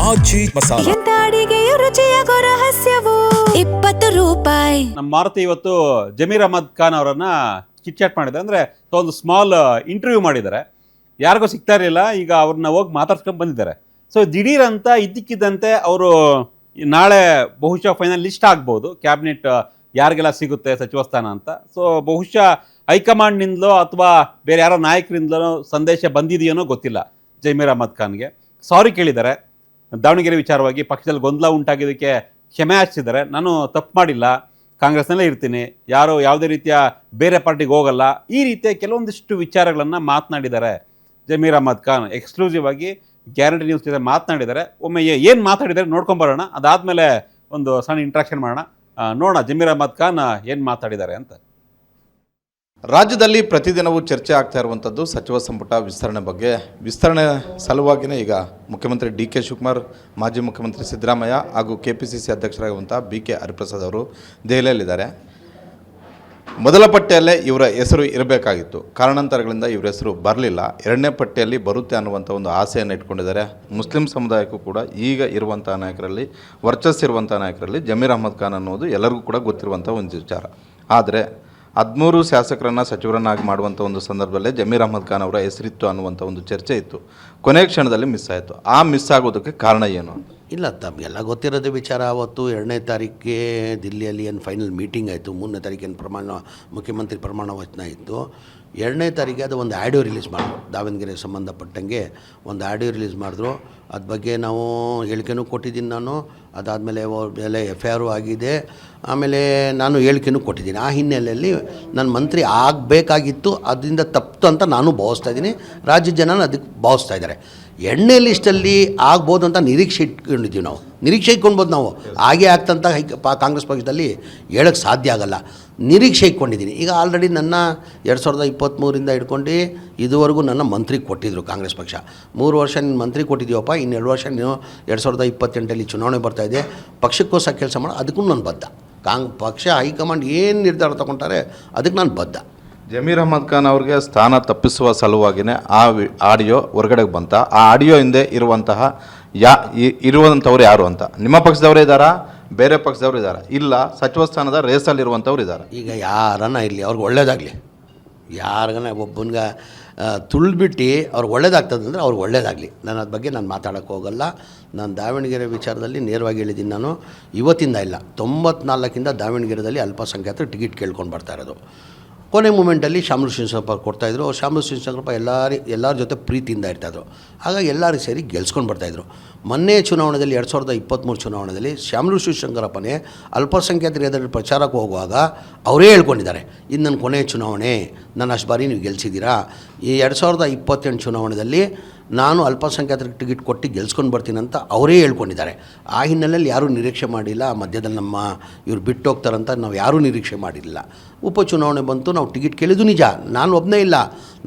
ಆಚಿ ಮಸಾಲ. ಎಂತ ಅಡಿಗೆಯ ರುಚಿಯಾಗೋ ರಹಸ್ಯವು 20 ರೂಪಾಯಿ. ನಮ್ಮ ಮಾರುತಿ ಇವತ್ತು ಜಮೀರ್ ಅಹಮದ್ ಖಾನ್ ಅವರನ್ನ ಕಿಟ್ಚಾಟ್ ಮಾಡಿದೆ. ಅಂದರೆ ಒಂದು ಸ್ಮಾಲ್ ಇಂಟರ್ವ್ಯೂ ಮಾಡಿದ್ದಾರೆ. ಯಾರಿಗೂ ಸಿಗ್ತಾ ಇರಲಿಲ್ಲ, ಈಗ ಅವ್ರನ್ನ ಹೋಗಿ ಮಾತಾಡ್ಸ್ಕೊಂಡು ಬಂದಿದ್ದಾರೆ. ಸೊ ದಿಢೀರ್ ಅಂತ ಇದ್ದಕ್ಕಿದ್ದಂತೆ ಅವರು ನಾಳೆ ಬಹುಶಃ ಫೈನಲ್ ಲಿಸ್ಟ್ ಆಗ್ಬೋದು, ಕ್ಯಾಬಿನೆಟ್ ಯಾರಿಗೆಲ್ಲ ಸಿಗುತ್ತೆ ಸಚಿವ ಸ್ಥಾನ ಅಂತ. ಸೊ ಬಹುಶಃ ಹೈಕಮಾಂಡ್ನಿಂದಲೋ ಅಥವಾ ಬೇರೆ ಯಾರೋ ನಾಯಕರಿಂದಲೋ ಸಂದೇಶ ಬಂದಿದೆಯೇನೋ ಗೊತ್ತಿಲ್ಲ. ಜಮೀರ್ ಅಹಮದ್ ಖಾನ್ಗೆ ಸಾರಿ ಕೇಳಿದ್ದಾರೆ. ದಾವಣಗೆರೆ ವಿಚಾರವಾಗಿ ಪಕ್ಷದಲ್ಲಿ ಗೊಂದಲ ಉಂಟಾಗಿದ್ದಕ್ಕೆ ಕ್ಷಮೆ ಯಾಚಿಸಿದ್ದಾರೆ. ನಾನು ತಪ್ಪು ಮಾಡಿಲ್ಲ, ಕಾಂಗ್ರೆಸ್ನಲ್ಲೇ ಇರ್ತೀನಿ, ಯಾರೋ ಯಾವುದೇ ರೀತಿಯ ಬೇರೆ ಪಾರ್ಟಿಗೆ ಹೋಗಲ್ಲ, ಈ ರೀತಿಯ ಕೆಲವೊಂದಿಷ್ಟು ವಿಚಾರಗಳನ್ನು ಮಾತನಾಡಿದ್ದಾರೆ ಜಮೀರ್ ಅಹಮದ್ ಖಾನ್. ಎಕ್ಸ್ಕ್ಲೂಸಿವ್ ಆಗಿ ಗ್ಯಾರಂಟಿ ನ್ಯೂಸ್ ಜೊತೆ ಮಾತನಾಡಿದ್ದಾರೆ. ಒಮ್ಮೆ ಏನು ಮಾತಾಡಿದ್ದಾರೆ ನೋಡ್ಕೊಂಬರೋಣ. ಅದಾದಮೇಲೆ ಒಂದು ಸಣ್ಣ ಇಂಟ್ರಾಕ್ಷನ್ ಮಾಡೋಣ. ನೋಡೋಣ ಜಮೀರ್ ಅಹಮದ್ ಖಾನ್ ಏನು ಮಾತಾಡಿದ್ದಾರೆ ಅಂತ. ರಾಜ್ಯದಲ್ಲಿ ಪ್ರತಿದಿನವೂ ಚರ್ಚೆ ಆಗ್ತಾ ಇರುವಂಥದ್ದು ಸಚಿವ ಸಂಪುಟ ವಿಸ್ತರಣೆ ಬಗ್ಗೆ. ವಿಸ್ತರಣೆ ಸಲುವಾಗಿಯೇ ಈಗ ಮುಖ್ಯಮಂತ್ರಿ ಡಿ ಕೆ ಶಿವಕುಮಾರ್, ಮಾಜಿ ಮುಖ್ಯಮಂತ್ರಿ ಸಿದ್ದರಾಮಯ್ಯ ಹಾಗೂ KPCC ಅಧ್ಯಕ್ಷರಾಗಿರುವಂಥ BK ಹರಿಪ್ರಸಾದ್ ಅವರು ದೆಹಲಿಯಲ್ಲಿದ್ದಾರೆ. ಮೊದಲ ಪಟ್ಟಿಯಲ್ಲೇ ಇವರ ಹೆಸರು ಇರಬೇಕಾಗಿತ್ತು. ಕಾರಣಾಂತರಗಳಿಂದ ಇವರ ಹೆಸರು ಬರಲಿಲ್ಲ. ಎರಡನೇ ಪಟ್ಟಿಯಲ್ಲಿ ಬರುತ್ತೆ ಅನ್ನುವಂಥ ಒಂದು ಆಸೆಯನ್ನು ಇಟ್ಕೊಂಡಿದ್ದಾರೆ. ಮುಸ್ಲಿಂ ಸಮುದಾಯಕ್ಕೂ ಕೂಡ ಈಗ ಇರುವಂಥ ನಾಯಕರಲ್ಲಿ, ವರ್ಚಸ್ಸಿರುವಂಥ ನಾಯಕರಲ್ಲಿ ಜಮೀರ್ ಅಹಮದ್ ಖಾನ್ ಅನ್ನೋದು ಎಲ್ಲರಿಗೂ ಕೂಡ ಗೊತ್ತಿರುವಂಥ ಒಂದು ವಿಚಾರ. ಆದರೆ 13 ಶಾಸಕರನ್ನು ಸಚಿವರನ್ನಾಗಿ ಮಾಡುವಂಥ ಒಂದು ಸಂದರ್ಭದಲ್ಲೇ ಜಮೀರ್ ಅಹಮದ್ ಖಾನ್ ಅವರ ಹೆಸರಿತ್ತು ಅನ್ನುವಂಥ ಒಂದು ಚರ್ಚೆ ಇತ್ತು. ಕೊನೆಯ ಕ್ಷಣದಲ್ಲಿ ಮಿಸ್ ಆಯಿತು. ಆ ಮಿಸ್ ಆಗೋದಕ್ಕೆ ಕಾರಣ ಏನು ಅಂತ ಇಲ್ಲ, ತಮಗೆಲ್ಲ ಗೊತ್ತಿರೋದು ವಿಚಾರ. ಅವತ್ತು 2ನೇ ತಾರೀಕಿಗೆ ದಿಲ್ಲಿಯಲ್ಲಿ ಏನು ಫೈನಲ್ ಮೀಟಿಂಗ್ ಆಯಿತು. 3ನೇ ತಾರೀಕಿನ ಮುಖ್ಯಮಂತ್ರಿ ಪ್ರಮಾಣ ವಚನ ಇತ್ತು. 2ನೇ ತಾರೀಕಿಗೆ ಅದು ಒಂದು ಆಡಿಯೋ ರಿಲೀಸ್ ಮಾಡಿದ್ರು. ದಾವಣಗೆರೆಗೆ ಸಂಬಂಧಪಟ್ಟಂಗೆ ಒಂದು ಆಡಿಯೋ ರಿಲೀಸ್ ಮಾಡಿದ್ರು. ಅದ್ರ ಬಗ್ಗೆ ನಾವು ಹೇಳಿಕೆನೂ ಕೊಟ್ಟಿದ್ದೀನಿ ನಾನು. ಅದಾದಮೇಲೆ ಮೇಲೆ FIR ಆಗಿದೆ. ಆಮೇಲೆ ನಾನು ಹೇಳಿಕೆನೂ ಕೊಟ್ಟಿದ್ದೀನಿ. ಆ ಹಿನ್ನೆಲೆಯಲ್ಲಿ ನಾನು ಮಂತ್ರಿ ಆಗಬೇಕಾಗಿತ್ತು, ಅದರಿಂದ ತಪ್ಪಿತು ಅಂತ ನಾನು ಭಾವಿಸ್ತಾ ಇದ್ದೀನಿ. ರಾಜ್ಯ ಜನ ಅದಕ್ಕೆ ಭಾವಿಸ್ತಾ ಇದ್ದಾರೆ. 2ನೇ ಲಿಸ್ಟಲ್ಲಿ ಆಗ್ಬೋದು ಅಂತ ನಿರೀಕ್ಷೆ ಇಟ್ಕೊಂಡಿದ್ದೀವಿ ನಾವು. ನಿರೀಕ್ಷೆ ಇಟ್ಕೊಳ್ಬೋದು ನಾವು. ಹಾಗೆ ಆಗ್ತಂತ ಕಾಂಗ್ರೆಸ್ ಪಕ್ಷದಲ್ಲಿ ಹೇಳೋಕ್ಕೆ ಸಾಧ್ಯ ಆಗಲ್ಲ. ನಿರೀಕ್ಷೆ ಇಟ್ಕೊಂಡಿದ್ದೀನಿ. ಈಗ ಆಲ್ರೆಡಿ ನನ್ನ 2023ರಿಂದ ಹಿಡ್ಕೊಂಡು ಇದುವರೆಗೂ ನನ್ನ ಮಂತ್ರಿ ಕೊಟ್ಟಿದ್ದರು ಕಾಂಗ್ರೆಸ್ ಪಕ್ಷ. 3 ವರ್ಷ ನೀನು ಮಂತ್ರಿ ಕೊಟ್ಟಿದ್ದೀವಪ್ಪ, ಇನ್ನು 2 ವರ್ಷ ನೀನು 2028ರಲ್ಲಿ ಚುನಾವಣೆ ಬರ್ತಾಯಿದೆ, ಪಕ್ಷಕ್ಕೋಸ್ಕರ ಕೆಲಸ ಮಾಡೋ, ಅದಕ್ಕೂ ನಾನು ಬದ್ಧ. ಪಕ್ಷ ಹೈಕಮಾಂಡ್ ಏನು ನಿರ್ಧಾರ ತಗೊಳ್ತಾರೆ ಅದಕ್ಕೆ ನಾನು ಬದ್ಧ. ಜಮೀರ್ ಅಹಮದ್ ಖಾನ್ ಅವ್ರಿಗೆ ಸ್ಥಾನ ತಪ್ಪಿಸುವ ಸಲುವಾಗಿಯೇ ಆ ಆಡಿಯೋ ಹೊರಗಡೆಗೆ ಬಂತ. ಆ ಆಡಿಯೋ ಹಿಂದೆ ಇರುವಂಥವ್ರು ಯಾರು ಅಂತ ನಿಮ್ಮ ಪಕ್ಷದವರೇ ಇದ್ದಾರಾ, ಬೇರೆ ಪಕ್ಷದವರು ಇದ್ದಾರೆ? ಇಲ್ಲ, ಸಚಿವ ಸ್ಥಾನದ ರೇಸಲ್ಲಿರುವಂಥವ್ರು ಇದ್ದಾರೆ. ಈಗ ಯಾರನ್ನ ಇರಲಿ, ಅವ್ರಿಗೆ ಒಳ್ಳೇದಾಗಲಿ. ಯಾರಿಗನ ಒಬ್ಬನಿಗೆ ತುಳಿದ್ಬಿಟ್ಟು ಅವ್ರಿಗೆ ಒಳ್ಳೇದಾಗ್ತದೆ ಅಂದರೆ ಅವ್ರಿಗೆ ಒಳ್ಳೇದಾಗಲಿ. ನಾನು ಅದ್ರ ಬಗ್ಗೆ ನಾನು ಮಾತಾಡೋಕ್ಕೆ ಹೋಗಲ್ಲ. ನಾನು ದಾವಣಗೆರೆ ವಿಚಾರದಲ್ಲಿ ನೇರವಾಗಿ ಹೇಳಿದ್ದೀನಿ. ನಾನು ಇವತ್ತಿಂದ ಇಲ್ಲ, 94ರಿಂದ ದಾವಣಗೆರೆಯಲ್ಲಿ ಅಲ್ಪಸಂಖ್ಯಾತರು ಟಿಕೆಟ್ ಕೇಳ್ಕೊಂಡು ಬರ್ತಾ ಇರೋದು. ಕೊನೆ ಮೂಮೆಂಟಲ್ಲಿ ಶಾಮರು ಶಿವಶಂಕರಪ್ಪ ಕೊಡ್ತಾಯಿದ್ರು. ಶಾಮರು ಶಿವಶಂಕರಪ್ಪ ಎಲ್ಲರ ಜೊತೆ ಪ್ರೀತಿಯಿಂದ ಇರ್ತಾಯಿದ್ರು. ಹಾಗಾಗಿ ಎಲ್ಲರೂ ಸೇರಿ ಗೆಲ್ಸ್ಕೊಂಡು ಬರ್ತಾಯಿದ್ರು. ಮೊನ್ನೆ ಚುನಾವಣೆಯಲ್ಲಿ 2023 ಚುನಾವಣೆಯಲ್ಲಿ ಶಾಮರು ಶಿವಶಂಕರಪ್ಪನೇ ಅಲ್ಪಸಂಖ್ಯಾತರು ಎದುರು ಪ್ರಚಾರಕ್ಕೆ ಹೋಗುವಾಗ ಅವರೇ ಹೇಳ್ಕೊಂಡಿದ್ದಾರೆ, ಇದು ನನ್ನ ಕೊನೆಯ ಚುನಾವಣೆ, ನನ್ನ ಅಷ್ಟು ಬಾರಿ ನೀವು ಗೆಲ್ಸಿದ್ದೀರಾ. ಈ 2028 ಚುನಾವಣೆಯಲ್ಲಿ ನಾನು ಅಲ್ಪಸಂಖ್ಯಾತರಿಗೆ ಟಿಕೆಟ್ ಕೊಟ್ಟು ಗೆಲ್ಸ್ಕೊಂಡು ಬರ್ತೀನಿ ಅಂತ ಅವರೇ ಹೇಳ್ಕೊಂಡಿದ್ದಾರೆ. ಆ ಹಿನ್ನೆಲೆಯಲ್ಲಿ ಯಾರೂ ನಿರೀಕ್ಷೆ ಮಾಡಿಲ್ಲ. ಮಧ್ಯದಲ್ಲಿ ಇವ್ರು ಬಿಟ್ಟು ಹೋಗ್ತಾರಂತ ನಾವು ಯಾರೂ ನಿರೀಕ್ಷೆ ಮಾಡಿರಲಿಲ್ಲ. ಉಪಚುನಾವಣೆ ಬಂತು, ನಾವು ಟಿಕೆಟ್ ಕೇಳಿದ್ದು ನಿಜ. ನಾನು ಒಬ್ಬನೇ ಇಲ್ಲ,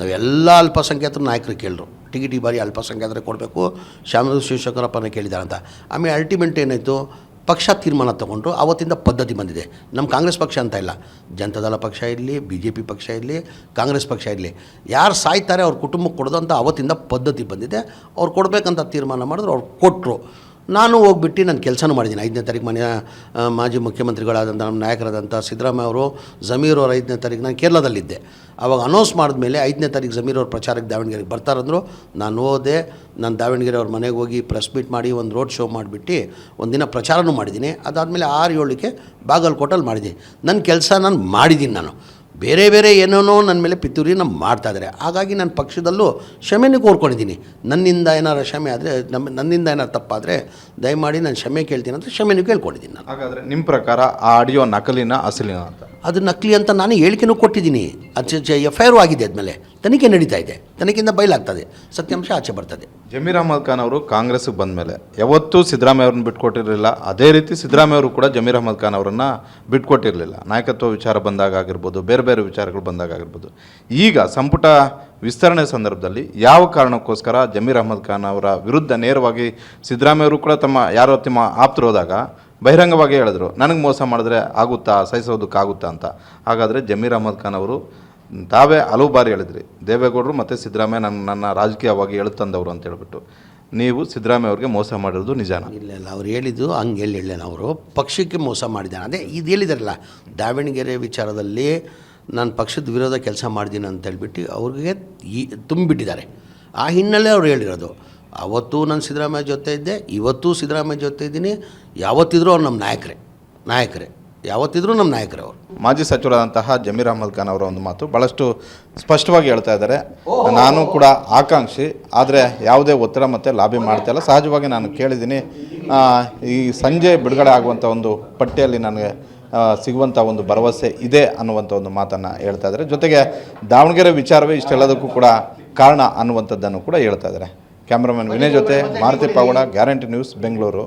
ನಾವೆಲ್ಲ ಅಲ್ಪಸಂಖ್ಯಾತರ ನಾಯಕರು ಕೇಳಿದ್ರು ಟಿಕೆಟ್ ಈ ಬಾರಿ ಅಲ್ಪಸಂಖ್ಯಾತರಿಗೆ ಕೊಡಬೇಕು, ಶಾಮರು ಶಿವಶಂಕರಪ್ಪನೇ ಕೇಳಿದ್ದಾರೆ ಅಂತ. ಆಮೇಲೆ ಅಲ್ಟಿಮೇಟ್ ಏನಾಯಿತು, ಪಕ್ಷ ತೀರ್ಮಾನ ತೊಗೊಂಡ್ರು. ಆವತ್ತಿಂದ ಪದ್ಧತಿ ಬಂದಿದೆ. ನಮ್ಮ ಕಾಂಗ್ರೆಸ್ ಪಕ್ಷ ಅಂತ ಇಲ್ಲ, ಜನತಾದಳ ಪಕ್ಷ ಇರಲಿ, BJP ಪಕ್ಷ ಇರಲಿ, ಕಾಂಗ್ರೆಸ್ ಪಕ್ಷ ಇರಲಿ, ಯಾರು ಸಾಯ್ತಾರೆ ಅವ್ರ ಕುಟುಂಬಕ್ಕೆ ಕೊಡೋದು ಅಂತ ಆವತ್ತಿಂದ ಪದ್ಧತಿ ಬಂದಿದೆ. ಅವ್ರು ಕೊಡಬೇಕಂತ ತೀರ್ಮಾನ ಮಾಡಿದ್ರು, ಅವ್ರು ಕೊಟ್ಟರು. ನಾನು ಹೋಗ್ಬಿಟ್ಟು ನಾನು ಕೆಲಸನೂ ಮಾಡಿದ್ದೀನಿ. 5ನೇ ತಾರೀಕು ಮಾಜಿ ಮುಖ್ಯಮಂತ್ರಿಗಳಾದಂಥ ನಮ್ಮ ನಾಯಕರಾದಂಥ ಸಿದ್ದರಾಮಯ್ಯ ಅವರು, ಜಮೀರ್ ಅವರು 5ನೇ ತಾರೀಕು ನಾನು ಕೇರಳದಲ್ಲಿದ್ದೆ. ಆವಾಗ ಅನೌನ್ಸ್ ಮಾಡಿದ್ಮೇಲೆ 5ನೇ ತಾರೀಕು ಜಮೀರ್ ಅವ್ರ ಪ್ರಚಾರಕ್ಕೆ ದಾವಣಗೆರೆಗೆ ಬರ್ತಾರಂದ್ರು. ನಾನು ಹೋದೆ. ನಾನು ದಾವಣಗೆರೆ ಅವ್ರ ಮನೆಗೆ ಹೋಗಿ ಪ್ರೆಸ್ ಮೀಟ್ ಮಾಡಿ ಒಂದು ರೋಡ್ ಶೋ ಮಾಡಿಬಿಟ್ಟು ಒಂದಿನ ಪ್ರಚಾರನೂ ಮಾಡಿದ್ದೀನಿ. ಅದಾದಮೇಲೆ 6-7ಕ್ಕೆ ಬಾಗಲಕೋಟಲ್ಲಿ ಮಾಡಿದ್ದೀನಿ. ನನ್ನ ಕೆಲಸ ನಾನು ಮಾಡಿದ್ದೀನಿ. ನಾನು ಬೇರೆ ಏನೇನೋ ನನ್ನ ಮೇಲೆ ಪಿತೂರಿನ ಮಾಡ್ತಾಯಿದ್ದಾರೆ. ಹಾಗಾಗಿ ನನ್ನ ಪಕ್ಷದಲ್ಲೂ ಕ್ಷಮೆನೂ ಕೋರ್ಕೊಂಡಿದ್ದೀನಿ. ನನ್ನಿಂದ ಏನಾರು ಕ್ಷಮೆ ಆದರೆ, ನನ್ನಿಂದ ಏನಾರು ತಪ್ಪಾದರೆ ದಯಮಾಡಿ ನಾನು ಕ್ಷಮೆ ಕೇಳ್ತೀನಿ ಅಂತ ಕ್ಷಮೆನೂ ಕೇಳ್ಕೊಂಡಿದ್ದೀನಿ ನಾನು. ಹಾಗಾದರೆ ನಿಮ್ಮ ಪ್ರಕಾರ ಆ ಆಡಿಯೋ ನಕಲಿನ ಅಸಲಿನ ಅಂತ? ಅದು ನಕಲಿ ಅಂತ ನಾನು ಹೇಳಿಕೆನೂ ಕೊಟ್ಟಿದ್ದೀನಿ. ಅದು FIR ಆಗಿದೆ. ಆದಮೇಲೆ ತನಿಖೆ ನಡೀತಾ ಇದೆ. ತನಿಖೆಯಿಂದ ಬಯಲಾಗ್ತದೆ, ಸತ್ಯಾಂಶ ಆಚೆ ಬರ್ತದೆ. ಜಮೀರ್ ಅಹಮದ್ ಖಾನ್ ಅವರು ಕಾಂಗ್ರೆಸ್ಗೆ ಬಂದ ಮೇಲೆ ಯಾವತ್ತೂ ಸಿದ್ದರಾಮಯ್ಯ ಅವ್ರನ್ನ ಬಿಟ್ಕೊಟ್ಟಿರಲಿಲ್ಲ. ಅದೇ ರೀತಿ ಸಿದ್ದರಾಮಯ್ಯ ಅವರು ಕೂಡ ಜಮೀರ್ ಅಹಮದ್ ಖಾನ್ ಅವರನ್ನು ಬಿಟ್ಕೊಟ್ಟಿರಲಿಲ್ಲ. ನಾಯಕತ್ವ ವಿಚಾರ ಬಂದಾಗ ಆಗಿರ್ಬೋದು, ಬೇರೆ ವಿಚಾರಗಳು ಬಂದಾಗ ಆಗಿರ್ಬೋದು. ಈಗ ಸಂಪುಟ ವಿಸ್ತರಣೆ ಸಂದರ್ಭದಲ್ಲಿ ಯಾವ ಕಾರಣಕ್ಕೋಸ್ಕರ ಜಮೀರ್ ಅಹಮದ್ ಖಾನ್ ಅವರ ವಿರುದ್ಧ ನೇರವಾಗಿ ಸಿದ್ದರಾಮಯ್ಯ ಅವರು ಕೂಡ ತಮ್ಮ ಆಪ್ತರು ಹೋದಾಗ ಬಹಿರಂಗವಾಗಿ ಹೇಳಿದ್ರು, ನನಗೆ ಮೋಸ ಮಾಡಿದ್ರೆ ಆಗುತ್ತಾ, ಸಹಿಸೋದಕ್ಕಾಗುತ್ತಾ ಅಂತ. ಹಾಗಾದರೆ ಜಮೀರ್ ಅಹಮದ್ ಖಾನ್ ಅವರು ತಾವೇ ಹಲವು ಬಾರಿ ಹೇಳಿದ್ರಿ, ದೇವೇಗೌಡರು ಮತ್ತು ಸಿದ್ದರಾಮಯ್ಯ ನನ್ನ ರಾಜಕೀಯವಾಗಿ ಎಳುತ್ತಂದವರು ಅಂತ ಹೇಳ್ಬಿಟ್ಟು. ನೀವು ಸಿದ್ದರಾಮಯ್ಯ ಅವ್ರಿಗೆ ಮೋಸ ಮಾಡಿರೋದು ನಿಜಾನ? ಇಲ್ಲ ಅವ್ರು ಹೇಳಿದ್ದು ಹಂಗೆ ಹೇಳಿಲ್ಲೇನು, ಅವರು ಪಕ್ಷಕ್ಕೆ ಮೋಸ ಮಾಡಿದ್ದಾನೆ. ಅದೇ ಇದು ಹೇಳಿದಾರಲ್ಲ, ದಾವಣಗೆರೆ ವಿಚಾರದಲ್ಲಿ ನಾನು ಪಕ್ಷದ ವಿರೋಧ ಕೆಲಸ ಮಾಡಿದ್ದೀನಿ ಅಂತ ಹೇಳ್ಬಿಟ್ಟು ಅವ್ರಿಗೆ ತುಂಬಿಬಿಟ್ಟಿದ್ದಾರೆ. ಆ ಹಿನ್ನೆಲೆ ಅವ್ರು ಹೇಳಿರೋದು. ಅವತ್ತು ನಾನು ಸಿದ್ದರಾಮಯ್ಯ ಜೊತೆ ಇದ್ದೆ, ಇವತ್ತು ಸಿದ್ದರಾಮಯ್ಯ ಜೊತೆ ಇದ್ದೀನಿ, ಯಾವತ್ತಿದ್ರೂ ಅವ್ರು ನಮ್ಮ ನಾಯಕರೇ ಯಾವತ್ತಿದ್ರೂ ನಮ್ಮ ನಾಯಕರೇ ಅವರು. ಮಾಜಿ ಸಚಿವರಾದಂತಹ ಜಮೀರ್ ಅಹಮದ್ ಖಾನ್ ಅವರ ಒಂದು ಮಾತು ಭಾಳಷ್ಟು ಸ್ಪಷ್ಟವಾಗಿ ಹೇಳ್ತಾ ಇದ್ದಾರೆ. ನಾನು ಕೂಡ ಆಕಾಂಕ್ಷಿ, ಆದರೆ ಯಾವುದೇ ಒತ್ತಡ ಮತ್ತು ಲಾಬಿ ಮಾಡ್ತಾ ಇಲ್ಲ. ಸಹಜವಾಗಿ ನಾನು ಕೇಳಿದ್ದೀನಿ, ಈ ಸಂಜೆ ಬಿಡುಗಡೆ ಆಗುವಂಥ ಒಂದು ಪಟ್ಟಿಯಲ್ಲಿ ನನಗೆ ಸಿಗುವಂಥ ಒಂದು ಭರವಸೆ ಇದೆ ಅನ್ನುವಂಥ ಒಂದು ಮಾತನ್ನು ಹೇಳ್ತಾ ಇದ್ದಾರೆ. ಜೊತೆಗೆ ದಾವಣಗೆರೆ ವಿಚಾರವೇ ಇಷ್ಟೆಲ್ಲದಕ್ಕೂ ಕೂಡ ಕಾರಣ ಅನ್ನುವಂಥದ್ದನ್ನು ಕೂಡ ಹೇಳ್ತಾ ಇದ್ದಾರೆ. ಕ್ಯಾಮ್ರಾಮನ್ ವಿನಯ್ ಜೊತೆ ಮಾರುತಿ ಪಾವಡ, ಗ್ಯಾರಂಟಿ ನ್ಯೂಸ್, ಬೆಂಗಳೂರು.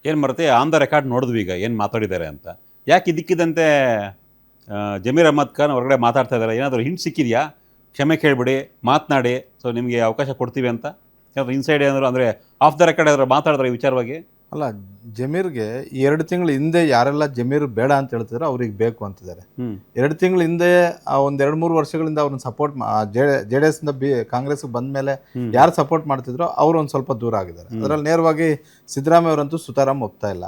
ಏನು ಬರುತ್ತೆ, ಆನ್ ದ ರೆಕಾರ್ಡ್ ನೋಡಿದ್ವಿ ಈಗ ಏನು ಮಾತಾಡಿದ್ದಾರೆ ಅಂತ. ಯಾಕೆ ಇದಕ್ಕಿದ್ದಂತೆ ಜಮೀರ್ ಅಹಮದ್ ಖಾನ್ ಹೊರಗಡೆ ಮಾತಾಡ್ತಾ ಇದ್ದಾರೆ? ಏನಾದರೂ ಹಿಂಟ್ ಸಿಕ್ಕಿದೆಯಾ? ಕ್ಷಮೆ ಕೇಳಿಬಿಡಿ, ಮಾತನಾಡಿ, ಸೊ ನಿಮಗೆ ಅವಕಾಶ ಕೊಡ್ತೀವಿ ಅಂತ ಏನಾದರೂ ಇನ್ಸೈಡ್ ಏನಾದರೂ ಅಂದರೆ ಆಫ್ ದ ರೆಕಾರ್ಡ್ ಏನಾದರೂ ಮಾತಾಡಿದ್ರೆ ಈ ವಿಚಾರವಾಗಿ? ಅಲ್ಲ, ಜಮೀರ್ಗೆ 2 ತಿಂಗಳ ಹಿಂದೆ ಯಾರೆಲ್ಲ ಜಮೀರ್ ಬೇಡ ಅಂತ ಹೇಳ್ತಿದ್ರು ಅವ್ರಿಗೆ ಬೇಕು ಅಂತಿದ್ದಾರೆ. 2 ತಿಂಗಳ ಹಿಂದೆ ಒಂದು 2-3 ವರ್ಷಗಳಿಂದ ಅವ್ರನ್ನ ಸಪೋರ್ಟ್ JDS ಇಂದ ಕಾಂಗ್ರೆಸ್ಗೆ ಬಂದ ಮೇಲೆ ಯಾರು ಸಪೋರ್ಟ್ ಮಾಡ್ತಿದ್ರು ಅವ್ರು ಒಂದು ಸ್ವಲ್ಪ ದೂರ ಆಗಿದ್ದಾರೆ. ಅದರಲ್ಲಿ ನೇರವಾಗಿ ಸಿದ್ದರಾಮಯ್ಯ ಅವರಂತೂ ಸುತಾರಾಮ್ ಒಪ್ತಾ ಇಲ್ಲ.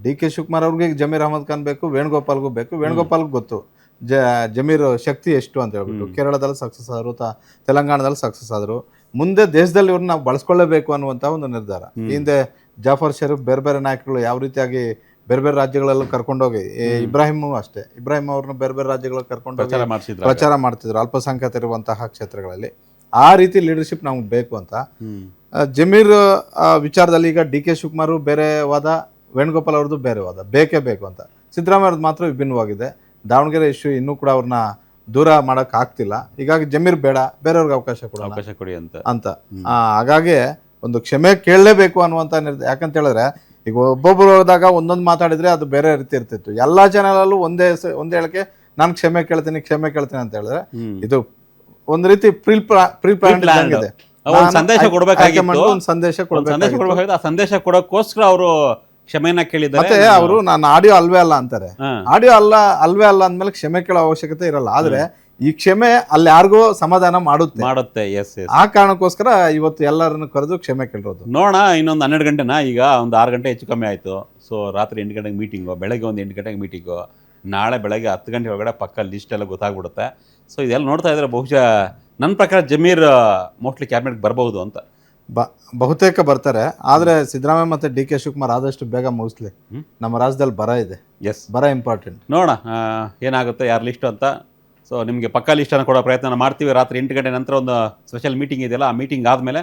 DK ಶಿವಕುಮಾರ್ ಅವ್ರಿಗೆ ಜಮೀರ್ ಅಹಮದ್ ಖಾನ್ ಬೇಕು, ವೇಣುಗೋಪಾಲ್ಗೂ ಬೇಕು. ವೇಣುಗೋಪಾಲ್ಗೂ ಗೊತ್ತು ಜಮೀರ್ ಶಕ್ತಿ ಎಷ್ಟು ಅಂತ ಹೇಳ್ಬಿಟ್ಟು. ಕೇರಳದಲ್ಲಿ ಸಕ್ಸಸ್ ಆದರು, ತೆಲಂಗಾಣದಲ್ಲಿ ಸಕ್ಸಸ್ ಆದರು. ಮುಂದೆ ದೇಶದಲ್ಲಿ ಇವ್ರನ್ನ ನಾವು ಬಳಸ್ಕೊಳ್ಳೇಬೇಕು ಅನ್ನುವಂಥ ಒಂದು ನಿರ್ಧಾರ. ಹಿಂದೆ ಜಾಫರ್ ಶರೀಫ್ ಬೇರೆ ಬೇರೆ ನಾಯಕರು ಯಾವ ರೀತಿಯಾಗಿ ಬೇರೆ ಬೇರೆ ರಾಜ್ಯಗಳಲ್ಲೂ ಕರ್ಕೊಂಡೋಗಿ, ಇಬ್ರಾಹಿಮು ಅಷ್ಟೇ, ಇಬ್ರಾಹಿಂ ಅವ್ರನ್ನ ಬೇರೆ ಬೇರೆ ರಾಜ್ಯಗಳಲ್ಲಿ ಕರ್ಕೊಂಡೋಗಿ ಪ್ರಚಾರ ಮಾಡ್ತಿದ್ರು ಅಲ್ಪಸಂಖ್ಯಾತರಿರುವಂತಹ ಕ್ಷೇತ್ರಗಳಲ್ಲಿ. ಆ ರೀತಿ ಲೀಡರ್ಶಿಪ್ ನಮ್ಗೆ ಬೇಕು ಅಂತ. ಜಮೀರ್ ವಿಚಾರದಲ್ಲಿ ಈಗ DK ಶಿವಕುಮಾರ್ ಬೇರೆ ವಾದ, ವೇಣುಗೋಪಾಲ್ ಅವ್ರದ್ದು ಬೇರೆ ವಾದ, ಬೇಕೇ ಬೇಕು ಅಂತ. ಸಿದ್ದರಾಮಯ್ಯ ಅವ್ರದ್ದು ಮಾತ್ರ ವಿಭಿನ್ನವಾಗಿದೆ. ದಾವಣಗೆರೆ ಇಶ್ಯೂ ಇನ್ನೂ ಕೂಡ ಅವ್ರನ್ನ ದೂರ ಮಾಡಕ್ ಆಗ್ತಿಲ್ಲ. ಹೀಗಾಗಿ ಜಮೀರ್ ಬೇಡ, ಬೇರೆಯವ್ರಿಗೆ ಅವಕಾಶ ಕೊಡಿ ಅಂತ ಹಾಗಾಗಿ ಒಂದು ಕ್ಷಮೆ ಕೇಳಲೇಬೇಕು ಅನ್ನುವಂಥ ಯಾಕಂತ ಹೇಳಿದ್ರೆ ಈಗ ಒಬ್ಬೊಬ್ಬರು ಹೋದಾಗ ಒಂದೊಂದು ಮಾತಾಡಿದ್ರೆ ಅದು ಬೇರೆ ರೀತಿ ಇರ್ತಿತ್ತು. ಎಲ್ಲಾ ಚಾನಲಲ್ಲೂ ಒಂದೇ ಹೇಳಿಕೆ, ನಾನು ಕ್ಷಮೆ ಕೇಳ್ತೀನಿ ಅಂತ ಹೇಳಿದ್ರೆ ಇದು ಒಂದು ರೀತಿ ಪ್ರೀ ಪ್ಲಾನ್ ಇದೆ. ಸಂದೇಶ ಕೊಡಬೇಕಾಗಿತ್ತು, ಒಂದು ಸಂದೇಶ ಕೊಡಬೇಕಾಗಿತ್ತು. ಆ ಸಂದೇಶ ಕೊಡೋಕ್ಕೋಸ್ಕರ ಅವರು ಕ್ಷಮೆಯನ್ನ ಕೇಳಿದ್ದಾರೆ. ಮತ್ತೆ ಅವರು ನಾನು ಆಡಿಯೋ ಅಲ್ವೇ ಅಲ್ಲ ಅಂತಾರೆ. ಆಡಿಯೋ ಅಲ್ವೇ ಅಲ್ಲ ಅಂದ್ಮೇಲೆ ಕ್ಷಮೆ ಕೇಳೋ ಅವಶ್ಯಕತೆ ಇರಲ್ಲ. ಆದ್ರೆ ಈ ಕ್ಷಮೆ ಅಲ್ಲಿ ಯಾರಿಗೂ ಸಮಾಧಾನ ಮಾಡುತ್ತೆ. ಆ ಕಾರಣಕ್ಕೋಸ್ಕರ ಇವತ್ತು ಎಲ್ಲರನ್ನು ಕರೆದು ಕ್ಷಮೆ ಕೇಳಿರೋದು. ನೋಡೋಣ, ಇನ್ನೊಂದು 12 ಗಂಟೆನಾ, ಈಗ ಒಂದು 6 ಗಂಟೆ ಹೆಚ್ಚು ಕಮ್ಮಿ ಆಯಿತು. ಸೊ ರಾತ್ರಿ 8 ಗಂಟೆಗೆ ಮೀಟಿಂಗು, ಬೆಳಗ್ಗೆ ಒಂದು 8 ಗಂಟೆಗೆ ಮೀಟಿಂಗು, ನಾಳೆ ಬೆಳಗ್ಗೆ 10 ಗಂಟೆ ಒಳಗಡೆ ಪಕ್ಕ ಲಿಸ್ಟ್ ಎಲ್ಲ ಗೊತ್ತಾಗ್ಬಿಡುತ್ತೆ. ಸೊ ಇದೆಲ್ಲ ನೋಡ್ತಾ ಇದ್ರೆ ಬಹುಶಃ ನನ್ನ ಪ್ರಕಾರ ಜಮೀರ್ ಮೋಸ್ಟ್ಲಿ ಕ್ಯಾಬಿನೆಟ್ಗೆ ಬರ್ಬೋದು ಅಂತ. ಬಹುತೇಕ ಬರ್ತಾರೆ. ಆದ್ರೆ ಸಿದ್ದರಾಮಯ್ಯ ಮತ್ತೆ DK ಶಿವಕುಮಾರ್ ಆದಷ್ಟು ಬೇಗ ಮುಗಿಸ್ಲಿ. ನಮ್ಮ ರಾಜ್ಯದಲ್ಲಿ ಬರ ಇದೆ, ಬರ ಇಂಪಾರ್ಟೆಂಟ್. ನೋಡೋಣ ಏನಾಗುತ್ತೆ, ಯಾರು ಲಿಸ್ಟ್ ಅಂತ. ಸೊ ನಿಮಗೆ ಪಕ್ಕಾ ಲಿಸ್ಟನ್ನು ಕೊಡೋ ಪ್ರಯತ್ನ ಮಾಡ್ತೀವಿ. ರಾತ್ರಿ 8 ಗಂಟೆ ನಂತರ ಒಂದು ಸ್ಪೆಷಲ್ ಮೀಟಿಂಗ್ ಇದೆಯಲ್ಲ, ಆ ಮೀಟಿಂಗ್ ಆದಮೇಲೆ